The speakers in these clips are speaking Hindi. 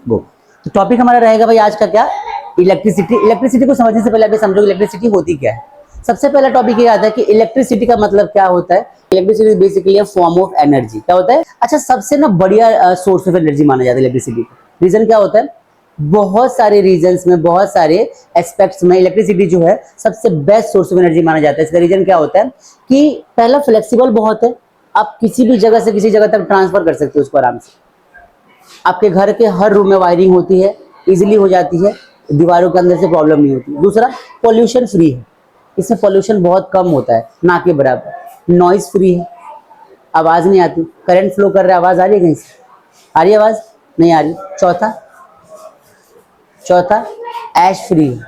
गो। तो टॉपिक हमारा रहेगा भाई आज का क्या, इलेक्ट्रिसिटी। इलेक्ट्रिसिटी को समझने से पहले अभी समझो इलेक्ट्रिसिटी होती क्या है। सबसे पहला टॉपिक ये आता है कि इलेक्ट्रिसिटी का मतलब क्या होता है। Electricity basically a form of energy. क्या होता है, अच्छा सबसे ना बढ़िया सोर्स ऑफ एनर्जी माना जाता है इलेक्ट्रिसिटी को। रीजन क्या होता है, बहुत सारे रीजंस में, बहुत सारे एस्पेक्ट्स में इलेक्ट्रिसिटी जो है सबसे बेस्ट सोर्स ऑफ एनर्जी माना जाता है। इसका रीजन क्या होता है कि पहला फ्लेक्सिबल बहुत है, आप किसी भी जगह से किसी जगह तक ट्रांसफर कर सकते हो उसको आराम से। आपके घर के हर रूम में वायरिंग होती है, इजीली हो जाती है, दीवारों के अंदर से प्रॉब्लम नहीं होती। दूसरा, पॉल्यूशन फ्री है, इसमें पॉल्यूशन बहुत कम होता है, ना के बराबर। नॉइज फ्री है, आवाज नहीं आती। करंट फ्लो कर रहा है, आवाज आ रही है कहीं से, आ रही है आवाज, नहीं आ रही। चौथा ऐश फ्री है,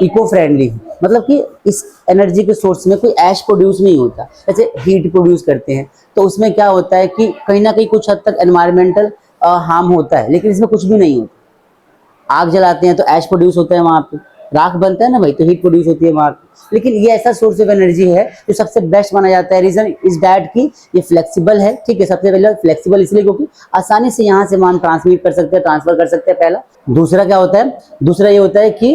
इको फ्रेंडली है, मतलब कि इस एनर्जी के सोर्स में कोई ऐश प्रोड्यूस नहीं होता। जैसे हीट प्रोड्यूस करते हैं तो उसमें क्या होता है कि कहीं ना कहीं कुछ हद तक एनवायरमेंटल हार्म होता है, लेकिन इसमें कुछ भी नहीं होता। आग जलाते हैं तो ऐश प्रोड्यूस होता है वहां पे, राख बनता है ना भाई, तो हीट प्रोड्यूस होती है वहां पे। लेकिन ये ऐसा सोर्स ऑफ एनर्जी है जो सबसे बेस्ट माना जाता है। रीजन इज दैट कि ये फ्लेक्सिबल है, ठीक है। सबसे पहले फ्लेक्सिबल इसलिए क्योंकि आसानी से यहाँ से वहां ट्रांसमिट कर सकते हैं, ट्रांसफर कर सकते हैं, पहला। दूसरा क्या होता है, दूसरा ये होता है कि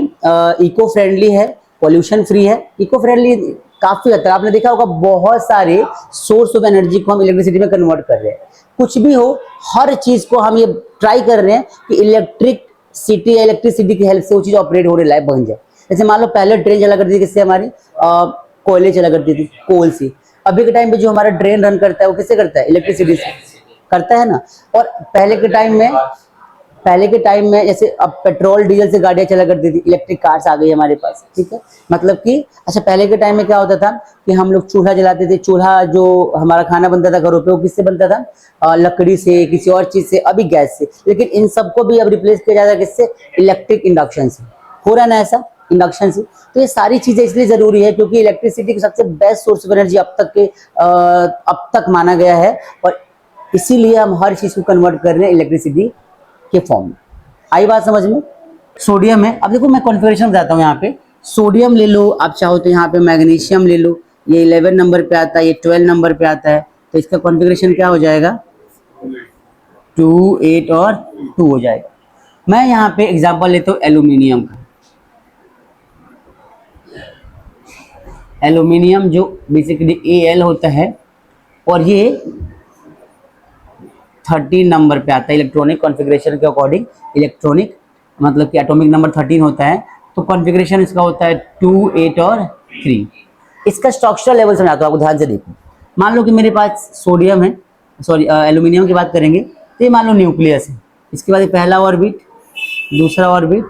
इको फ्रेंडली है, पॉल्यूशन फ्री है। इको फ्रेंडली काफी हद तक आपने देखा होगा, बहुत सारे सोर्स ऑफ एनर्जी को हम इलेक्ट्रिसिटी में कन्वर्ट कर रहे हैं। कुछ भी हो, हर चीज को हम ये ट्राई कर रहे हैं कि इलेक्ट्रिसिटी की हेल्प से वो चीज ऑपरेट हो रही, लाइफ बन जाए। जैसे मान लो पहले ट्रेन चला करती थी किससे, हमारी कोयले चला करती थी, कोल से। अभी के टाइम पे जो हमारा ट्रेन रन करता है वो किससे करता है, इलेक्ट्रिसिटी से करता है ना। और पहले के टाइम में जैसे अब पेट्रोल डीजल से गाड़ियां चला करती थी, इलेक्ट्रिक कार्स आ गई हमारे पास, ठीक है। मतलब कि अच्छा पहले के टाइम में क्या होता था कि हम लोग चूल्हा जलाते थे। चूल्हा जो हमारा खाना बनता था घरों पे, वो किससे बनता था, लकड़ी से, किसी और चीज से, अभी गैस से। लेकिन इन सबको भी अब रिप्लेस किया जाता है किससे, इलेक्ट्रिक इंडक्शन से। हो रहा ना ऐसा, इंडक्शन से। तो ये सारी चीजें इसलिए जरूरी है क्योंकि इलेक्ट्रिसिटी की सबसे बेस्ट सोर्स ऑफ एनर्जी अब तक माना गया है, और इसीलिए हम हर चीज को कन्वर्ट कर रहे हैं इलेक्ट्रिसिटी के फॉर्म में। आई बात समझ में। सोडियम है, अब देखो मैं कॉन्फ़िगरेशन बताता हूँ। यहाँ पे सोडियम ले लो, आप चाहो तो यहाँ पे मैग्नीशियम ले लो। ये 11 नंबर पे आता है, ये 12 नंबर पे आता है। तो इसका कॉन्फ़िगरेशन क्या हो जाएगा, 2, 8 और 2 हो जाएगा। मैं यहाँ पे एग्जांपल लेता हूँ एल्यूमिनियम का। एल्यूमिनियम जो बेसिकली Al होता है, और ये 13 नंबर पे आता है इलेक्ट्रॉनिक कॉन्फ़िगरेशन के अकॉर्डिंग। इलेक्ट्रॉनिक मतलब कि एटॉमिक नंबर 13 होता है, तो कॉन्फ़िगरेशन इसका होता है 2, 8 और 3। इसका स्ट्रक्चरल लेवल समझाता हूँ आपको, ध्यान से देखो। मान लो कि मेरे पास सोडियम है, सॉरी एल्यूमिनियम की बात करेंगे, तो ये मान लो न्यूक्लियस है। इसके बाद पहला ऑर्बिट, दूसरा ऑर्बिट,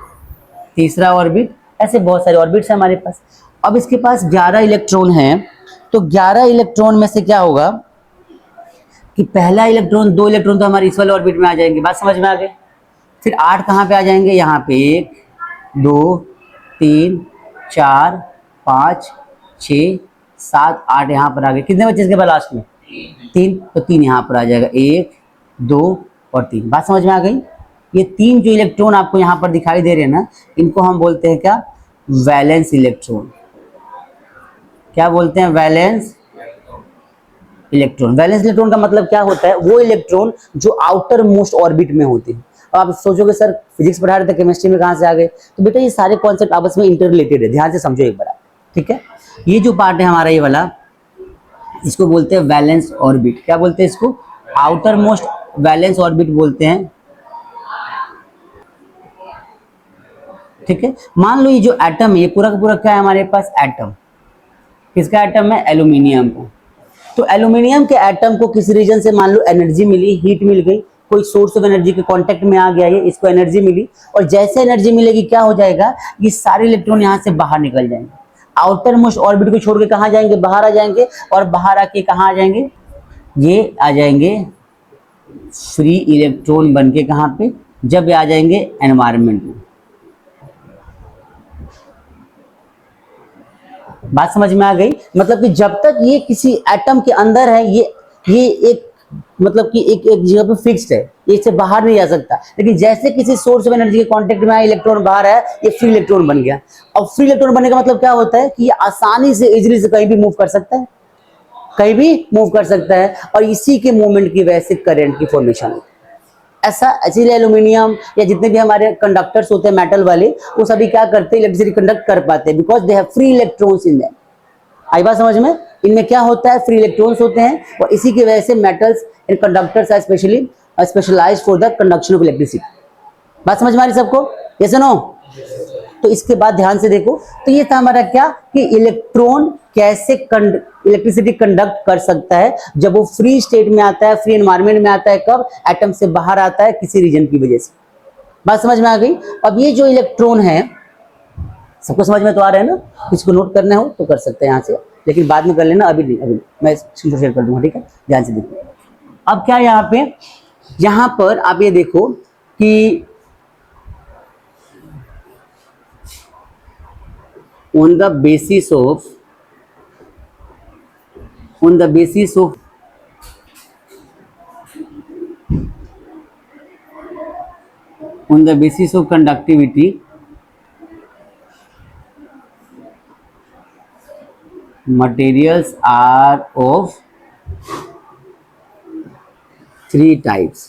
तीसरा ऑर्बिट, ऐसे बहुत सारे ऑर्बिट्स हैं हमारे पास। अब इसके पास 11 इलेक्ट्रॉन है, तो 11 इलेक्ट्रॉन में से क्या होगा कि पहला इलेक्ट्रॉन, 2 इलेक्ट्रॉन तो हमारे इस वाले ऑर्बिट में आ जाएंगे, बात समझ में आ गई। फिर 8 कहाँ पे आ जाएंगे, यहाँ पे 1, 2, 3, 4, 5, 6, 7, 8 यहाँ पर आ गए। कितने बचे इसके बाद लास्ट में, 3, तो 3 यहाँ पर आ जाएगा, 1, 2 और 3। बात समझ में आ गई। ये 3 जो इलेक्ट्रॉन आपको यहाँ पर दिखाई दे रहे हैं ना, इनको हम बोलते हैं क्या, वैलेंस इलेक्ट्रॉन। क्या बोलते हैं, वैलेंस इलेक्ट्रॉन। वैलेंस इलेक्ट्रॉन का मतलब क्या होता है, वो इलेक्ट्रॉन जो आउटर मोस्ट ऑर्बिट में होते हैं। अब आप सोचोगे सर फिजिक्स पढ़ा रहे थे, केमिस्ट्री में कहाँ से आ गए, तो बेटा ये सारे कॉन्सेप्ट आपस में इंटर रिलेटेड है, ध्यान से समझो एक बार, ठीक है। ये जो पार्ट है हमारा ये वाला, इसको बोलते हैं वैलेंस ऑर्बिट। क्या बोलते हैं इसको, आउटर मोस्ट वैलेंस ऑर्बिट बोलते हैं, ठीक है। मान लो ये जो एटम है, ये पूरा का पूरा क्या है हमारे पास, एटम। किसका एटम है, एल्यूमिनियम का। तो एल्यूमिनियम के एटम को किसी रीजन से मान लो एनर्जी मिली, हीट मिल गई, कोई सोर्स ऑफ एनर्जी के कांटेक्ट में आ गया, ये इसको एनर्जी मिली, और जैसे एनर्जी मिलेगी क्या हो जाएगा, ये सारे इलेक्ट्रॉन यहाँ से बाहर निकल जाएंगे, आउटर मोस्ट ऑर्बिट को छोड़ के कहाँ जाएंगे, बाहर आ जाएंगे। और बाहर आके कहाँ आ जाएंगे, ये आ जाएंगे फ्री इलेक्ट्रॉन बन के। कहाँ पे, जब ये आ जाएंगे एनवायरमेंट में। बात समझ में आ गई। मतलब कि जब तक ये किसी एटम के अंदर है, ये एक मतलब कि एक जगह पे फिक्स्ड है, ये इससे बाहर नहीं जा सकता। लेकिन जैसे किसी सोर्स ऑफ एनर्जी के कांटेक्ट में आया, इलेक्ट्रॉन बाहर है, ये फ्री इलेक्ट्रॉन बन गया। और फ्री इलेक्ट्रॉन बनने का मतलब क्या होता है कि ये आसानी से, इजीली से कहीं भी मूव कर सकता है, कहीं भी मूव कर सकता है, और इसी के मूवमेंट की वजह से करंट की फॉर्मेशन होती है। ऐसा इसीलिए एल्यूमिनियम या जितने भी हमारे कंडक्टर्स होते हैं मेटल वाले, वो सभी क्या करते हैं, इलेक्ट्रिसिटी कंडक्ट कर पाते हैं, because they have free electrons in them. आई बात समझ में? इनमें क्या होता है, फ्री इलेक्ट्रॉन्स होते हैं, और इसी की वजह से metals and conductors are specially specialized for the conduction of electricity. बात समझ में आ रही सबको? Yes no? तो इसके बाद ध्यान से देखो, तो ये था हमारा क्या कि इलेक्ट्रॉन कैसे इलेक्ट्रिसिटी कंडक्ट कर सकता है जब वो फ्री स्टेट में आता है, फ्री एनवायरनमेंट में आता है, कब एटम से बाहर आता है किसी रीजन की वजह से। बात समझ में आ गई? अब ये जो इलेक्ट्रॉन है, सबको समझ में तो आ रहा है ना? किसको नोट करना हो तो कर सकते हैं यहाँ से, लेकिन बाद में कर लेना, अभी नहीं, अभी मैं स्क्रीन शेयर कर दूंगा, ठीक है? ध्यान से देखो। अब क्या है यहाँ पर आप ये देखो कि on the basis of on the basis of on the basis of conductivity, materials are of three types.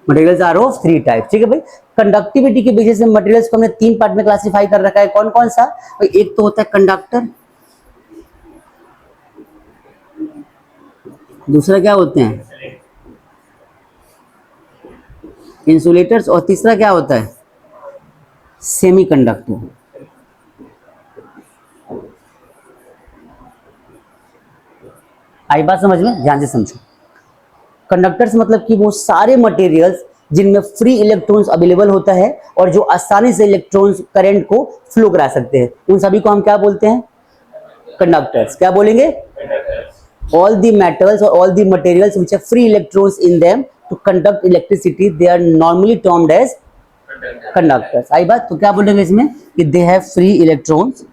Materials are of three type, ठीक है भाई। कंडक्टिविटी के बेसिस से मटेरियल्स को हमने तीन पार्ट में क्लासिफाई कर रखा है, कौन कौन सा भाई? एक तो होता है कंडक्टर, दूसरा क्या होते हैं, इंसुलेटर्स, और तीसरा क्या होता है, सेमीकंडक्टर। आई बात समझ में? ध्यान से समझो। कंडक्टर्स मतलब कि वो सारे मटेरियल्स जिनमें फ्री इलेक्ट्रॉन्स अवेलेबल होता है और जो आसानी से इलेक्ट्रॉन्स करंट को फ्लो करा सकते हैं, उन सभी को हम क्या बोलते हैं, कंडक्टर्स। क्या बोलेंगे? ऑल द मेटल्स और all the materials which have free electrons in them to conduct electricity, they are normally termed as conductors. आई बात? तो क्या बोलेंगे इसमें कि दे हैव फ्री इलेक्ट्रॉन्स,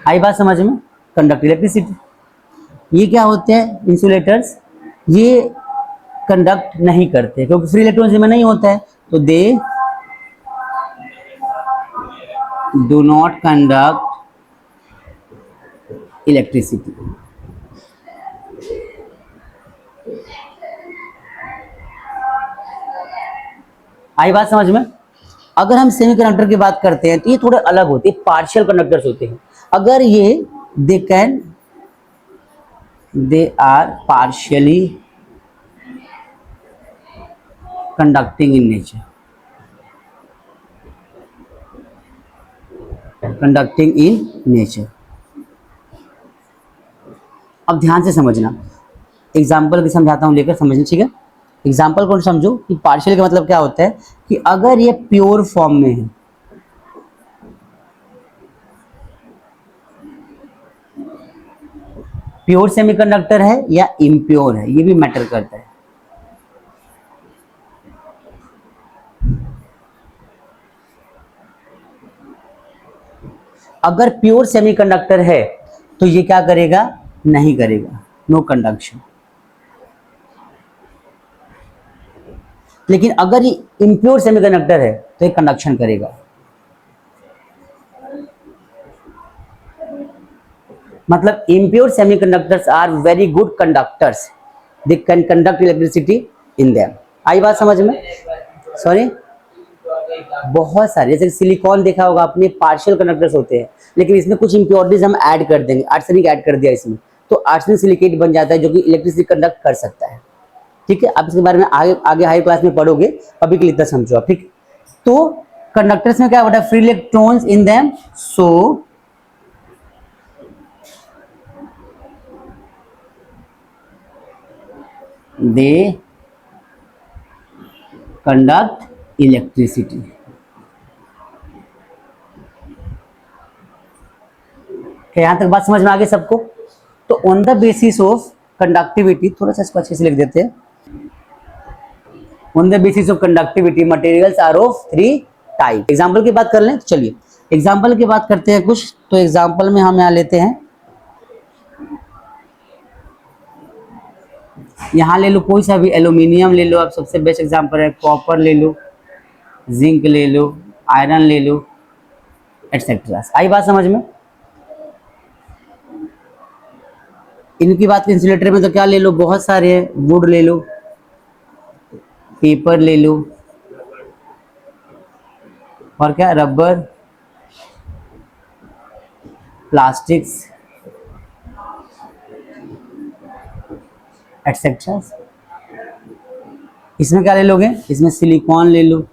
आई बात समझ में, कंडक्ट इलेक्ट्रिसिटी। ये क्या होते हैं, इंसुलेटर्स, ये कंडक्ट नहीं करते क्योंकि फ्री इलेक्ट्रॉन्स में नहीं होता है, तो they do not conduct electricity. आई बात समझ में? अगर हम सेमीकंडक्टर की बात करते हैं तो ये थोड़े अलग होते हैं, पार्शियल कंडक्टर्स होते हैं। अगर ये they are partially conducting in nature, conducting in nature. अब ध्यान से समझना, एग्जाम्पल भी समझाता हूं, लेकर समझना, ठीक है? एग्जाम्पल को समझो कि पार्शियल का मतलब क्या होता है कि अगर ये प्योर फॉर्म में है, प्योर सेमीकंडक्टर है या इम्प्योर है, ये भी मैटर करता है। अगर प्योर सेमीकंडक्टर है तो ये क्या करेगा, नहीं करेगा, नो कंडक्शन। लेकिन अगर ये इम्प्योर सेमीकंडक्टर है तो ये कंडक्शन करेगा। मतलब impure semiconductors are very good conductors, they can conduct electricity in them. आई बात समझ में? सॉरी, बहुत सारे, जैसे सिलिकॉन देखा होगा आपने, पार्शियल कंडक्टर्स होते हैं, लेकिन इसमें कुछ इंप्योरिटीज हम ऐड कर देंगे, आर्सेनिक ऐड कर दिया इसमें, तो आर्सेनिक सिलिकेट बन जाता है जो कि इलेक्ट्रिसिटी कंडक्ट कर सकता है। ठीक है, आप इसके बारे में आगे आगे हाई क्लास में पढ़ोगे, अभी के लिए इतना समझो आप, ठीक। तो कंडक्टर्स में क्या होता है, free electrons in them, so they conduct electricity. क्या यहां तक बात समझ में आ गई सबको? तो on the basis of conductivity, थोड़ा सा इसको अच्छे से लिख देते हैं, on the basis of conductivity materials are of three type. Example की बात कर लें, तो चलिए एग्जाम्पल की बात करते हैं कुछ। तो एग्जाम्पल में हम यहाँ लेते हैं, यहाँ ले लो कोई सा भी, एल्यूमिनियम ले लो आप, सबसे बेस्ट एग्जाम्पल है, कॉपर ले लो, जिंक ले लो, आयरन ले लो, एटसेट्रा। आई बात समझ में? इनकी बात की इंसुलेटर में तो क्या ले लो, बहुत सारे हैं, वुड ले लो, पेपर ले लो, और क्या, रबर, प्लास्टिक्स, एटसेट्रा। इसमें क्या ले लोगे, इसमें सिलिकॉन ले लो,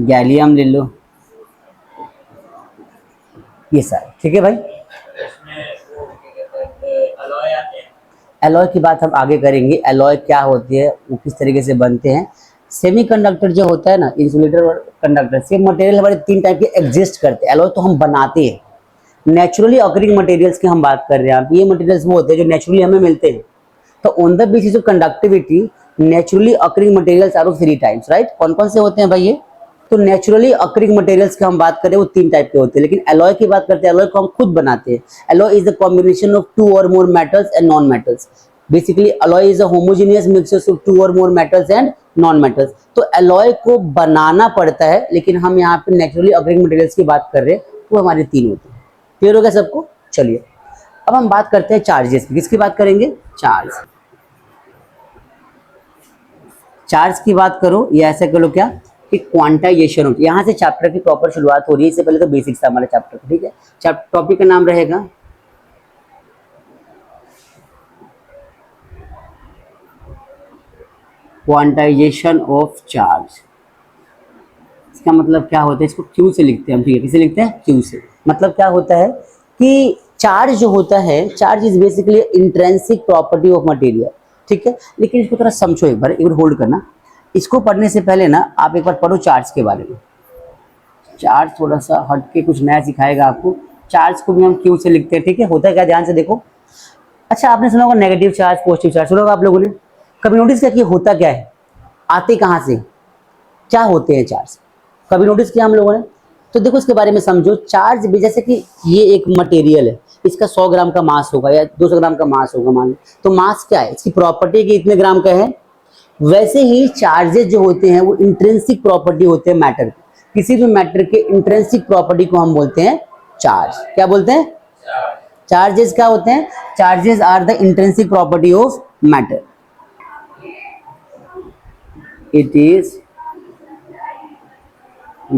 गैलियम ले लो, ये सारे। ठीक है भाई, एलॉय की बात हम आगे करेंगे, एलॉय क्या होती है, वो किस तरीके से बनते हैं। सेमीकंडक्टर जो होता है ना, इंसुलेटर और कंडक्टर, सेम मटेरियल हमारे तीन टाइप के एग्जिस्ट करते हैं। एलॉय तो हम बनाते हैं, नेचुरली ऑकरिंग मटेरियल्स की हम बात कर रहे हैं। आप ये मटेरियल्स वो होते हैं जो नेचुरली हमें मिलते हैं। तो on the basis of conductivity, naturally occurring materials are of three types, right. कौन कौन से होते हैं भाई ये? तो नेचुरली ऑकरिंग मटेरियल्स की हम बात करें वो तीन टाइप के होते हैं, लेकिन एलॉय की बात करते हैं, एलॉय को हम खुद बनाते हैं। Alloy is the combination of two or more metals and non metals. Basically alloy is a homogeneous mixture of two or more metals and non metals. तो एलॉय को बनाना पड़ता है, लेकिन हम यहाँ पे नेचुरली ऑकरिंग मटेरियल्स की बात कर रहे हैं, वो हमारे तीन होते हैं। क्लियर हो गया सबको? चलिए अब हम बात करते हैं चार्जेस की। किसकी बात करेंगे? चार्ज। चार्ज की बात करो या ऐसे करो क्या कि क्वांटाइजेशन होती है। यहाँ से चैप्टर की प्रॉपर शुरुआत हो रही है। इससे पहले तो बेसिक्स था हमारे चैप्टर का, ठीक है। टॉपिक का नाम रहेगा क्वांटाइजेशन ऑफ चार्ज। इसका मतलब क्या होता है, इसको क्यू से लिखते हैं हम, ठीक है। किसे लिखते हैं? क्यू से। मतलब क्या होता है कि चार्ज जो होता है, charge is basically intrinsic property of material, ठीक है। लेकिन इसको थोड़ा समझो, एक बार होल्ड करना। इसको पढ़ने से पहले ना आप एक बार पढ़ो चार्ज के बारे में। चार्ज थोड़ा सा हट के कुछ नया सिखाएगा आपको। चार्ज को भी हम क्यू से लिखते हैं, ठीक है। होता है क्या, ध्यान से देखो। अच्छा, आपने सुना होगा नेगेटिव चार्ज, पॉजिटिव चार्ज, सुना होगा आप लोगों ने। कभी नोटिस किया कि होता क्या है, आते कहाँ से, क्या होते हैं चार्ज? कभी नोटिस किया हम लोगों ने? तो देखो इसके बारे में समझो। चार्ज भी जैसे कि ये एक मटेरियल है, इसका 100 ग्राम का मास होगा या 200 ग्राम का मास होगा मान लो। तो मास क्या है, इसकी प्रॉपर्टी कि इतने ग्राम का है। वैसे ही चार्जेस जो होते हैं वो इंट्रिंसिक प्रॉपर्टी होते हैं मैटर की। किसी भी मैटर के इंट्रिंसिक प्रॉपर्टी को हम बोलते हैं चार्ज। क्या बोलते हैं? चार्जेस क्या होते हैं? Charges are the intrinsic property of matter. It is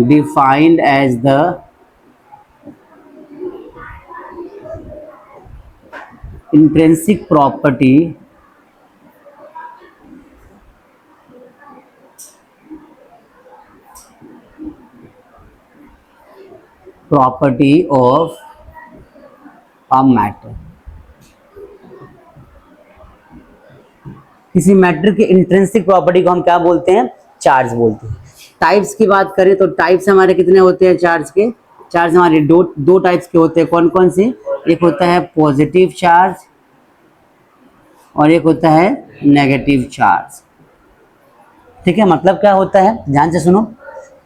defined as the intrinsic property of a matter। किसी मैटर के इंट्रिंसिक प्रॉपर्टी को हम क्या बोलते हैं? चार्ज बोलते हैं। टाइप्स की बात करें तो टाइप्स हमारे कितने होते हैं चार्ज के? चार्ज हमारे दो टाइप्स के होते हैं। कौन कौन से? एक होता है पॉजिटिव चार्ज और एक होता है नेगेटिव चार्ज, ठीक है। मतलब क्या होता है, ध्यान से सुनो।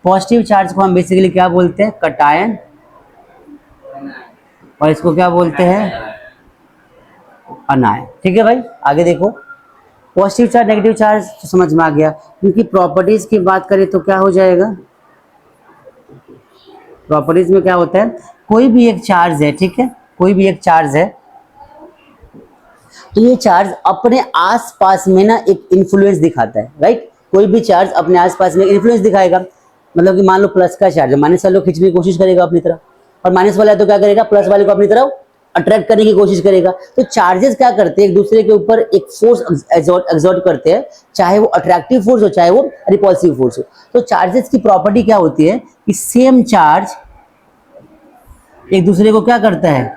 पॉजिटिव चार्ज को हम बेसिकली क्या बोलते हैं? कटायन। और इसको क्या बोलते हैं? अनायन, ठीक है भाई। आगे देखो, पॉजिटिव चार्ज नेगेटिव चार्ज तो समझ में आ गया। इनकी प्रॉपर्टीज की बात करें तो क्या हो जाएगा? प्रॉपर्टीज में क्या होता है, कोई भी एक चार्ज है, ठीक है, कोई भी एक चार्ज है, तो ये चार्ज अपने आसपास में ना एक इन्फ्लुएंस दिखाता है, राइट। कोई भी चार्ज अपने आसपास में इन्फ्लुएंस दिखाएगा। मतलब कि मान लो प्लस का चार्ज है, माइनस वाले को खींचने की कोशिश करेगा अपनी तरफ, और माइनस वाला तो क्या करेगा, प्लस वाले को अपनी तरफ अट्रैक्ट करने की कोशिश करेगा। तो चार्जेस क्या करते हैं, एक दूसरे के ऊपर एक फोर्स एक्सर्ट करते हैं, चाहे वो अट्रैक्टिव फोर्स हो चाहे वो रिपल्सिव फोर्स हो। तो चार्जेस की प्रॉपर्टी क्या होती है कि सेम चार्ज एक दूसरे को क्या करता है,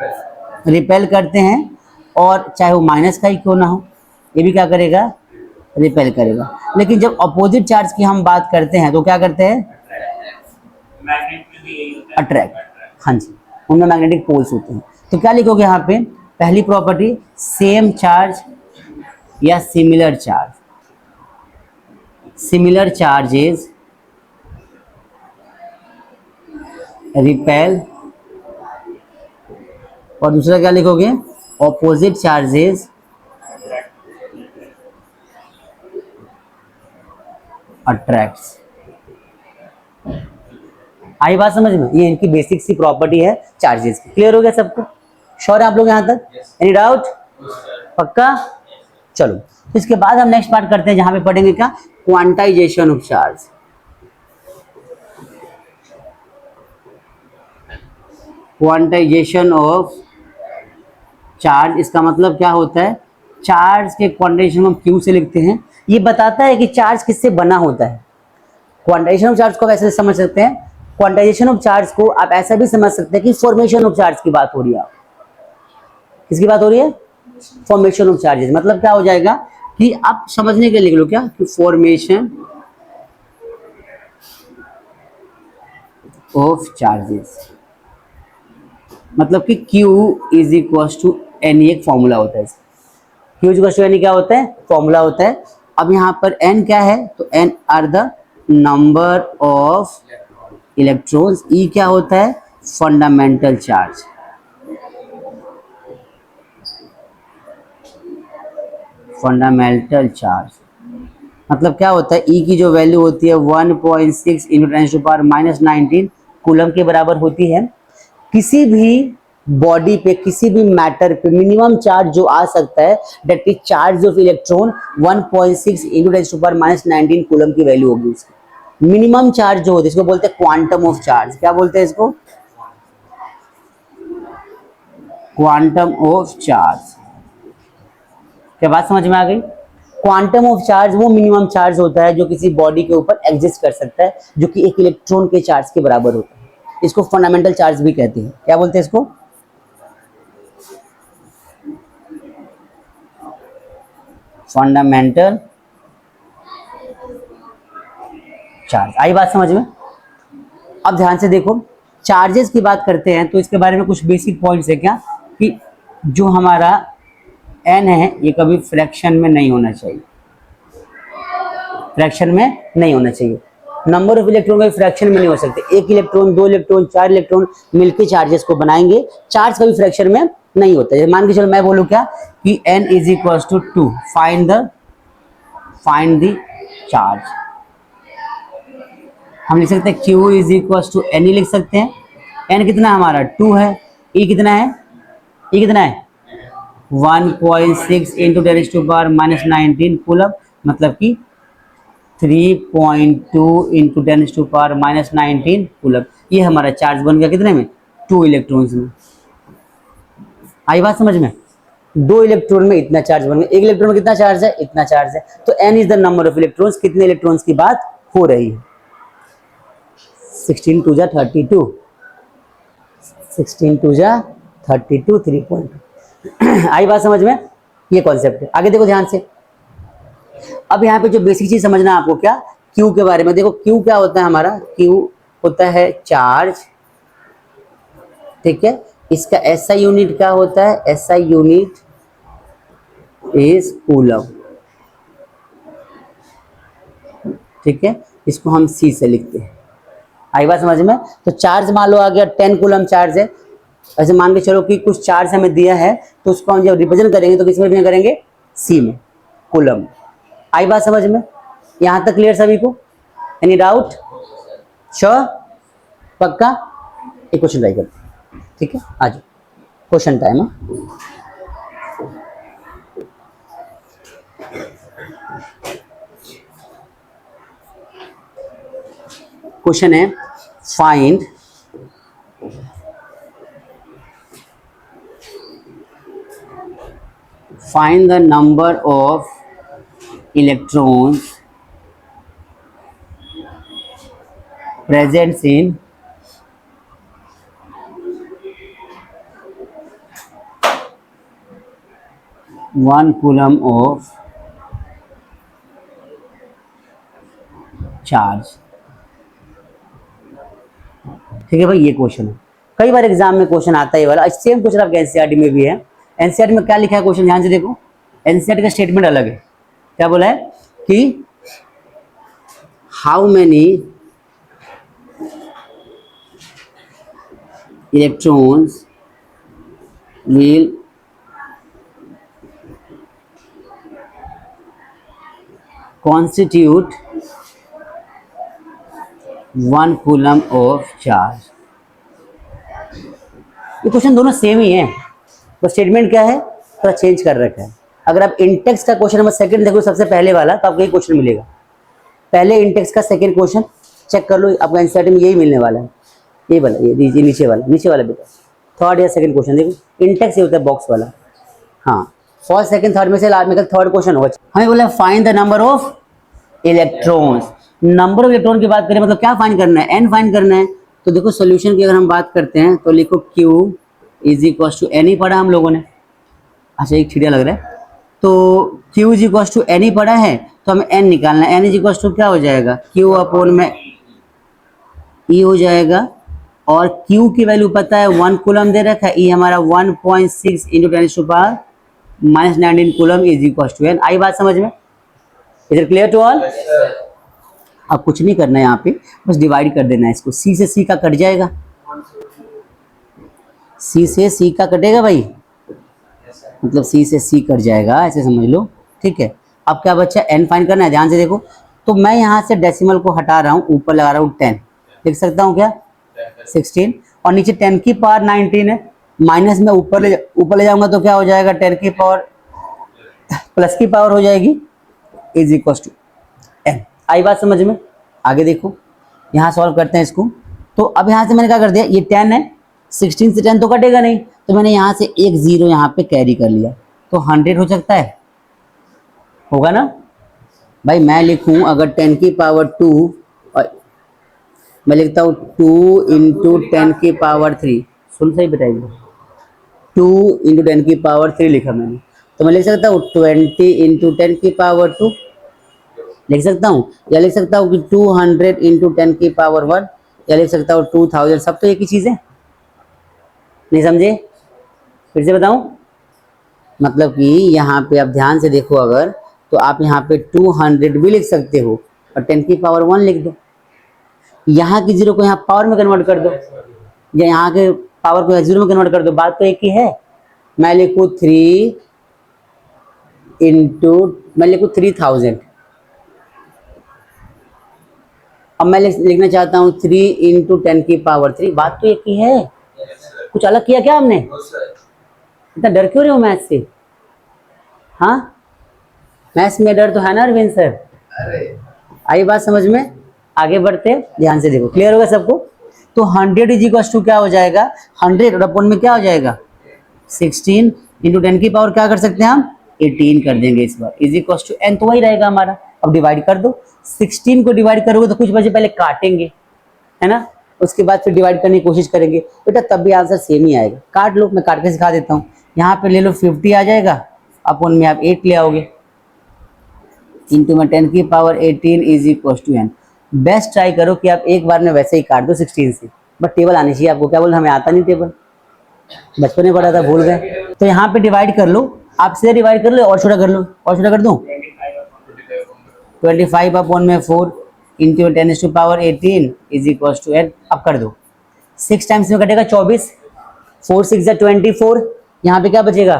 रिपेल करते हैं, और चाहे वो माइनस का ही क्यों ना हो, ये भी क्या करेगा, रिपेल करेगा। लेकिन जब अपोजिट चार्ज की हम बात करते हैं तो क्या करते हैं, अट्रैक्ट। हाँ जी, उनमें मैग्नेटिक पोल्स होते हैं। तो क्या लिखोगे यहाँ पे, पहली प्रॉपर्टी सेम चार्ज या similar charge. Similar charges repel और दूसरा क्या लिखोगे, ऑपोजिट चार्जेस अट्रैक्ट्स। आई बात समझ में, ये इनकी बेसिक सी प्रॉपर्टी है चार्जेस की। क्लियर हो गया सबको? श्योर है आप लोग यहाँ तक? Any doubt? पक्का? चलो, तो इसके बाद हम नेक्स्ट पार्ट करते हैं जहां पे पढ़ेंगे क्या, quantization of charge. Quantization of charge, इसका मतलब क्या होता है, चार्ज के क्वांटाइजेशन हम क्यू से लिखते हैं। ये बताता है कि चार्ज किससे बना होता है। क्वांटाइजेशन ऑफ चार्ज को आप ऐसे समझ सकते हैं, क्वांटाइजेशन ऑफ चार्ज को आप ऐसा भी समझ सकते हैं कि फॉर्मेशन ऑफ चार्ज की बात हो रही है। किसकी बात हो रही है? Formation of charges. मतलब क्या हो जाएगा कि आप समझने के लिए लिख लो क्या, कि फॉर्मेशन ऑफ चार्जेस, मतलब कि Q is equal to n, एक फॉर्मूला होता है। Q is equal to n क्या होता है? फॉर्मूला होता है। अब यहाँ पर n क्या है, तो n are the number of electrons, E क्या होता है, फंडामेंटल चार्ज। फंडामेंटल चार्ज मतलब क्या होता है, E की जो वैल्यू होती है 1.6 इंटू 10⁻⁻19 कूलम के बराबर होती है। किसी भी बॉडी पे, किसी भी मैटर पे मिनिमम चार्ज जो आ सकता है, that is charge of electron 1.6 into 10⁻⁻19 coulomb की वैल्यू होगी उसकी। मिनिमम चार्ज जो होता है इसको बोलते हैं क्वांटम ऑफ चार्ज। क्या बोलते हैं इसको? Quantum of charge. क्या बात समझ में आ गई? क्वांटम ऑफ चार्ज वो मिनिमम चार्ज होता है जो किसी बॉडी के ऊपर एग्जिस्ट कर सकता है, जो कि एक इलेक्ट्रॉन के चार्ज के बराबर होता है। इसको फंडामेंटल चार्ज भी कहते हैं। क्या बोलते हैं इसको? Fundamental charge. आई बात समझ में? अब ध्यान से देखो, चार्जेस की बात करते हैं तो इसके बारे में कुछ बेसिक पॉइंट्स है क्या, कि जो हमारा n है ये कभी फ्रैक्शन में नहीं होना चाहिए। फ्रैक्शन में नहीं होना चाहिए। नंबर ऑफ इलेक्ट्रॉन कभी फ्रैक्शन में नहीं हो सकते। एक इलेक्ट्रॉन, दो इलेक्ट्रॉन, चार इलेक्ट्रॉन मिलकर चार्जेस को बनाएंगे। चार्ज कभी फ्रैक्शन में नहीं होता है। मान के चलो मैं बोलूं क्या, कि n is equal to 2, find the charge. हम लिख सकते हैं Q is equal to n ही लिख सकते हैं। n कितना हमारा 2 है, E कितना है, E कितना है 1.6 इंटू 10⁻⁻19 कूलम, मतलब कि 3.2 इंटू 10⁻⁻19 कूलम। ये हमारा चार्ज बन गया कितने में, 2 इलेक्ट्रॉन्स में। आई बात समझ में? 2 इलेक्ट्रॉन में इतना चार्ज बन गया। एक इलेक्ट्रॉन में कितना चार्ज है, इतना चार्ज है। तो n is the number of electrons. कितने इलेक्ट्रॉन्स की बात हो रही है? 16 2 32, 16 2 32, 3.2। आई बात समझ में? ये कॉन्सेप्ट है। आगे देखो ध्यान से। अब यहाँ पे जो बेसिक चीज समझना है आपको क्या, Q के बारे में। देखो Q क्या होता है हमारा, Q होता है चार्ज, ठीक है। इसका SI यूनिट क्या होता है, SI यूनिट इज कूलम, ठीक है। इसको हम C से लिखते हैं। आई बात समझ में? तो चार्ज मान लो आ गया 10 कूलम चार्ज है। ऐसे मान के चलो कि कुछ चार्ज हमें दिया है, तो उसको हम जब रिप्रेजेंट करेंगे तो किस में रिप्रेजेंट करेंगे, C में, कूलम। आई बात समझ में? यहां तक क्लियर सभी को? Any doubt? श्योर? पक्का? एक क्वेश्चन ट्राई करते हैं, ठीक है। आ जाओ, क्वेश्चन टाइम है। क्वेश्चन है, find the number of electrons presents in 1 coulomb of charge. ठीक है भाई, ये क्वेश्चन है। कई बार एग्जाम में क्वेश्चन आता है ये वाला। सेम क्वेश्चन आपके एनसीईआरटी में भी है। एनसीईआरटी में क्या लिखा है क्वेश्चन, ध्यान से देखो। एनसीईआरटी का स्टेटमेंट अलग है। क्या बोला है कि how many electrons will constitute 1 coulomb of charge. ये क्वेश्चन दोनों सेम ही है, बस स्टेटमेंट क्या है थोड़ा चेंज कर रखा है। अगर आप इंटेक्स का क्वेश्चन नंबर सेकंड देखो सबसे पहले वाला, तो आपको ये क्वेश्चन मिलेगा। पहले इंटेक्स का सेकंड क्वेश्चन चेक कर लो, आपको एनसीईआरटी में यही मिलने वाला है। ये वाला, ये नीचे वाला बेटा, थर्ड या सेकंड क्वेश्चन देखो, इंटेक्स ये होता है बॉक्स वाला। हाँ, फर्स्ट सेकंड थर्ड में से लास्ट में थर्ड क्वेश्चन होगा। हमें बोला find the number of electrons. Number of electron की बात करें मतलब क्या फाइंड करना है, एन फाइंड करना है। तो देखो सोल्यूशन की अगर हम बात करते हैं तो लिखो Q is equal to n ही पढ़ा हम लोगों ने। अच्छा एक चिड़िया लग रहा है, तो Q is equal to n ही पढ़ा है, तो हमें एन निकालना है। एन इज इक्वल टू क्या हो जाएगा, Q अपॉन में E हो जाएगा। और Q की वैल्यू पता है 1 कूलम दे रखा है, E हमारा 1.6 into 10⁻⁻19 coulomb is equal to n. आई बात समझ में, is it clear to all? अब कुछ नहीं करना है यहाँ पे, बस डिवाइड कर देना है इसको। सी से सी का कट जाएगा, सी से सी का कटेगा भाई, मतलब सी से सी कट जाएगा, ऐसे समझ लो। ठीक है, अब क्या बच्चा, एन फाइंड करना है। ध्यान से देखो, तो मैं यहाँ से डेसिमल को हटा रहा हूँ, ऊपर लगा रहा हूँ 10, लिख सकता हूँ क्या 16, और नीचे 10 की पावर 19 है, माइनस में ऊपर ले जाऊंगा तो क्या हो जाएगा, 10 की पावर प्लस की पावर हो जाएगी, इज इक्वल टू एन। आई बात समझ में? आगे देखो, यहाँ सॉल्व करते हैं इसको। तो अब यहाँ से मैंने क्या कर दिया, ये 10 है, 16 से 10 तो कटेगा नहीं, तो मैंने यहाँ से एक जीरो यहाँ पे कैरी कर लिया, तो 100 हो सकता है, होगा ना भाई। मैं लिखूँ अगर 10 की पावर 2, और मैं लिखता हूँ 2 इंटू 10 की पावर 3, सुन सही बताइए, 2 इंटू 10 की पावर 3 लिखा मैंने, तो मैं लिख सकता हूँ 20 इंटू 10 की पावर 2 लिख सकता हूँ, या लिख सकता हूँ कि 200 इंटू 10 की पावर 1, या लिख सकता हूँ 2000। सब तो एक ही चीज़ है, नहीं समझे? फिर से बताऊँ, मतलब कि यहाँ पे आप ध्यान से देखो, अगर तो आप यहाँ पे 200 भी लिख सकते हो और 10 की पावर 1 लिख दो, यहाँ की जीरो को यहाँ पावर में कन्वर्ट कर दो, या यहाँ के पावर को जीरो में कन्वर्ट कर दो, बात तो एक ही है। मैं लिखूँ 3 इंटू, मैं लिखूँ 3000, अब मैं लिखना चाहता हूँ 3 इंटू 10 की पावर 3, बात तो एक ही है। कुछ अलग किया क्या हमने? इतना डर क्यों रहे हो मैथ से? हाँ, मैथ्स में डर तो है ना अरविंद सर? आई बात समझ में? आगे बढ़ते हैं, ध्यान से देखो, क्लियर होगा सबको? तो 100 इज इक्वल टू क्या हो जाएगा, 100 और अपॉन में क्या हो जाएगा 16 इंटू 10 की पावर क्या कर सकते हैं हम 18 कर देंगे इस बार, इज इक्वल टू एन, तो वही रहेगा हमारा। अब डिवाइड कर दो, 16 को डिवाइड करोगे तो कुछ बचे पहले काटेंगे, है ना, उसके बाद फिर डिवाइड करने की कोशिश करेंगे बेटा, तब भी आंसर सेम ही आएगा। काट लो, मैं काट के सिखा देता हूँ। यहाँ पे ले लो 50 आ जाएगा, अपॉन में आप 8 ले आओगे, इंटू में 10 की power 18 is equal to n. Best try करो कि आप एक बार में वैसे ही काट दो 16 से, बट टेबल आनी चाहिए आपको। क्या बोल, हमें आता नहीं टेबल, बचपन में पढ़ा था भूल गए। तो यहाँ पे डिवाइड कर लो, आप सीधे डिवाइड कर लो, और छोटा कर लो, और छोटा कर दूं 25 अपॉन में 4 into 10 to power 18 is equal to n. अब कर दो, 6 टाइम्स में कटेगा 24, 4 6 24, यहाँ पे क्या बचेगा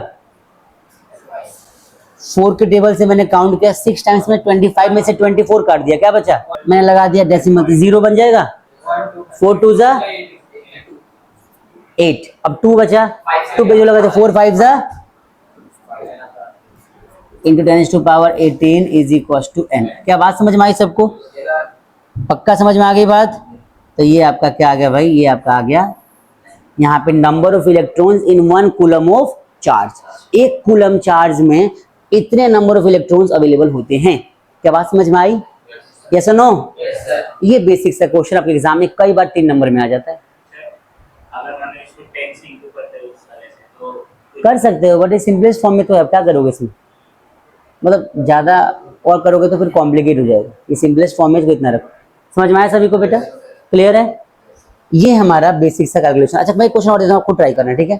4 के टेबल से मैंने काउंट किया, 6 टाइम्स में 25 में से 24 काट दिया, क्या बचा, मैंने लगा दिया डेसिमल, 0 बन जाएगा, 4 2 जा 8, अब 2 बचा, 2 पे जो लगा तो 4 5 जा into 10 to power 18 is equal to n. क्या बात समझ में आई सबको? पक्का समझ में आ गई बात? तो ये आपका क्या आ गया भाई, ये आपका आ गया यहाँ पे number of electrons in 1 coulomb of charge. एक कूलम चार्ज में इतने नंबर ऑफ इलेक्ट्रॉन्स अवेलेबल होते हैं। क्या बात समझ में आई? यस और नो? ये बेसिक सा क्वेश्चन आपके एग्जाम में कई बार 3 नंबर में आ जाता है। अगर मैंने इसको 10 से इंटू करते हो उस तरह से तो कर सकते हो, बट ये सिंपलेस्ट फॉर्म में तो क्या करोगे इसमें, मतलब ज्यादा और करोगे तो फिर कॉम्प्लिकेट हो जाएगा। ये सिंपलेस्ट फॉर्म में इसको इतना रखो। समझ में आया सभी को बेटा? क्लियर है? ये हमारा बेसिक सा कैलकुलेशन। अच्छा मैं क्वेश्चन और देता हूँ, खुद ट्राई करना है, ठीक है?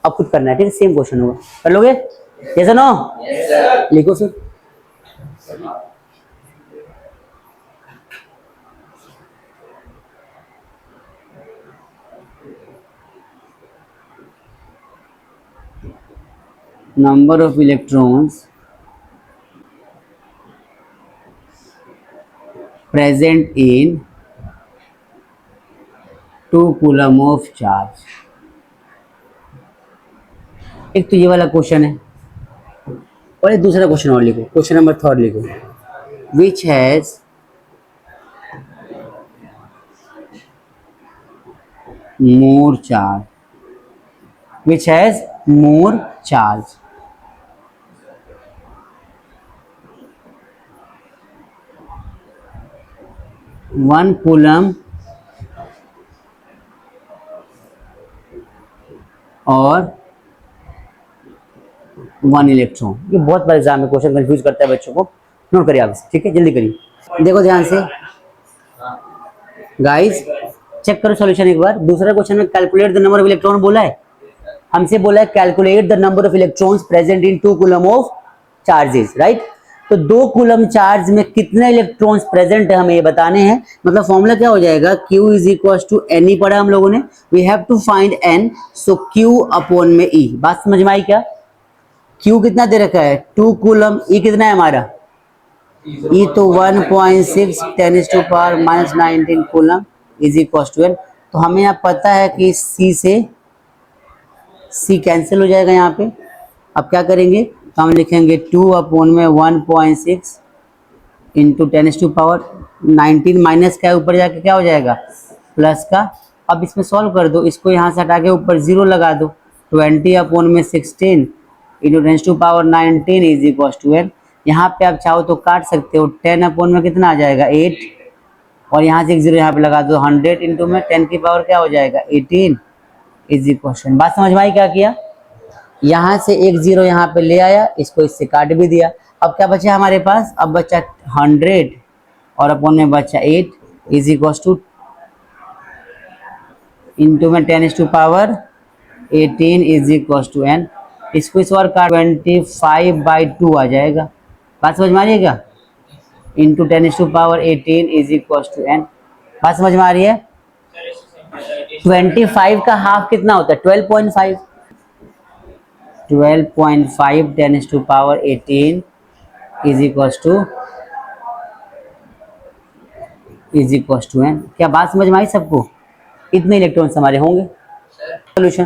अब खुद करना है, ठीक है? सेम क्वेश्चन होगा, कर लोगे? यस और नो? लिखो sir. number of electrons present in 2 coulomb of charge. एक तो ये वाला क्वेश्चन है, और एक दूसरा क्वेश्चन और लिखो, क्वेश्चन नंबर 3 लिखो, which has more charge, which has more charge। One coulomb और 1 इलेक्ट्रॉन। ये बहुत बड़ा एग्जाम में क्वेश्चन कंफ्यूज करता है बच्चों को, नोट करिए आप, ठीक है, जल्दी करिए, देखो ध्यान से गाइस, चेक करो सॉल्यूशन एक बार। दूसरा क्वेश्चन में calculate the number of electron बोला है, हमसे बोला है calculate the number of electrons present in 2 coulomb of charges, right. तो 2 कूलम चार्ज में कितने इलेक्ट्रॉन्स प्रेजेंट है हमें ये बताने हैं। मतलब फॉर्मूला क्या हो जाएगा, Q is equal to n, e पढ़ा हम लोगों ने, we have to find n, so Q upon में E। बात समझ में आई क्या। Q कितना दे रखा है 2 कूलम, E कितना है हमारा, E तो 1.6 10⁻⁻19 coulomb is equal to n. तो हमें यहाँ पता है कि C से C कैंसिल हो जाएगा यहाँ पे। अब क्या करेंगे, तो हम लिखेंगे 2 अपॉन में 1.6 इंटू 10⁻19 माइनस क्या है, ऊपर जाके क्या हो जाएगा प्लस का। अब इसमें सॉल्व कर दो, इसको यहाँ से हटा के ऊपर 0 लगा दो, 20 अपॉन में 16 into 10⁻19 is equal to n. यहाँ पे आप चाहो तो काट सकते हो, 10 अपॉन में कितना आ जाएगा 8, और यहाँ से एक 0 यहाँ पे लगा दो, 100 इंटू में 10 की पावर क्या हो जाएगा 18 इज इक्वल। बात समझ में आई क्या किया, यहाँ से एक 0 यहाँ पे ले आया, इसको इससे काट भी दिया। अब क्या बचा हमारे पास, अब बचा 100 और अपॉन में बचा 8 इज इक्वल टू इंटू में 10⁻18 इज इक्वल टू एन। इसको इस बार काट 25/2 आ जाएगा। बात समझ में आ रही है क्या, into 10⁻18 is equal to n. बात समझ में आ रही है। 25 का हाफ कितना होता है 12.5, 12.5 10⁻18 इज इक्वल टू एन। क्या बात समझ में आई सबको, इतने इलेक्ट्रॉन्स हमारे होंगे। Solution,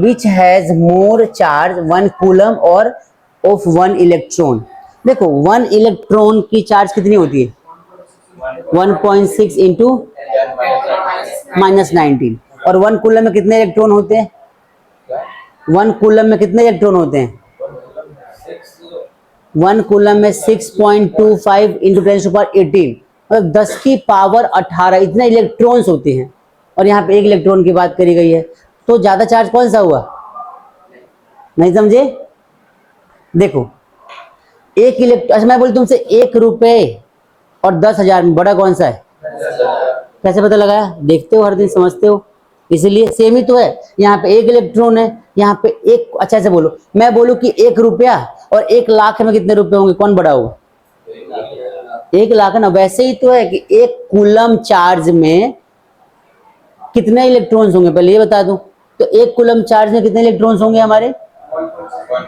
which has more charge 1 coulomb और ऑफ 1 इलेक्ट्रॉन। देखो 1 इलेक्ट्रॉन की चार्ज कितनी होती है 1.6 इंटू -19, और 1 कूलम में कितने इलेक्ट्रॉन होते हैं, 1 कूलम में कितने इलेक्ट्रॉन होते हैं 1 कूलम में 6.25 इंटू 10⁻18, मतलब 10 की पावर 18 इतने इलेक्ट्रॉन्स होते हैं। और यहाँ पे 1 इलेक्ट्रॉन की बात करी गई है, तो ज्यादा चार्ज कौन सा हुआ, नहीं समझे। देखो 1 इलेक्ट्रॉन, अच्छा मैं बोलूं तुमसे 1 रुपए और 10,000 में बड़ा कौन सा है, कैसे पता लगाया, देखते हो हर दिन, समझते हो, इसीलिए सेम ही तो है। यहाँ पे 1 इलेक्ट्रॉन है, यहाँ पे एक, अच्छा से बोलो, मैं बोलूं कि 1 रुपया और 1 लाख में कितने रुपए होंगे, कौन बड़ा होगा 1 लाख है ना। वैसे ही तो है कि 1 कूलम चार्ज में कितने इलेक्ट्रॉन्स होंगे, पहले ये बता दूं। तो 1 कूलम चार्ज में कितने इलेक्ट्रॉन्स होंगे हमारे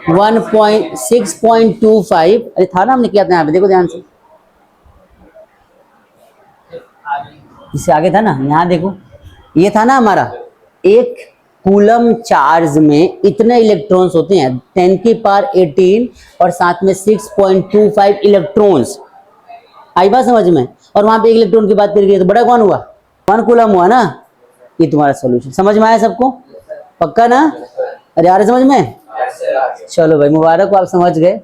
1.6.25, अरे था ना हमने किया था यहाँ पे, देखो ध्यान से, इससे आगे था ना, यहाँ देखो ये था ना हमारा, 1 कूलम चार्ज में इतने इलेक्ट्रॉन्स होते हैं 10 की पावर 18 और साथ में 6.25 इलेक्ट्रॉन्स, आई बात समझ में। और वहां पे 1 इलेक्ट्रॉन की बात करी तो बड़ा कौन हुआ 1 कूलम हुआ ना। ये तुम्हारा सॉल्यूशन समझ में आया सबको, पक्का ना, अरे आ रहा समझ में, चलो भाई मुबारक हो, आप समझ गए।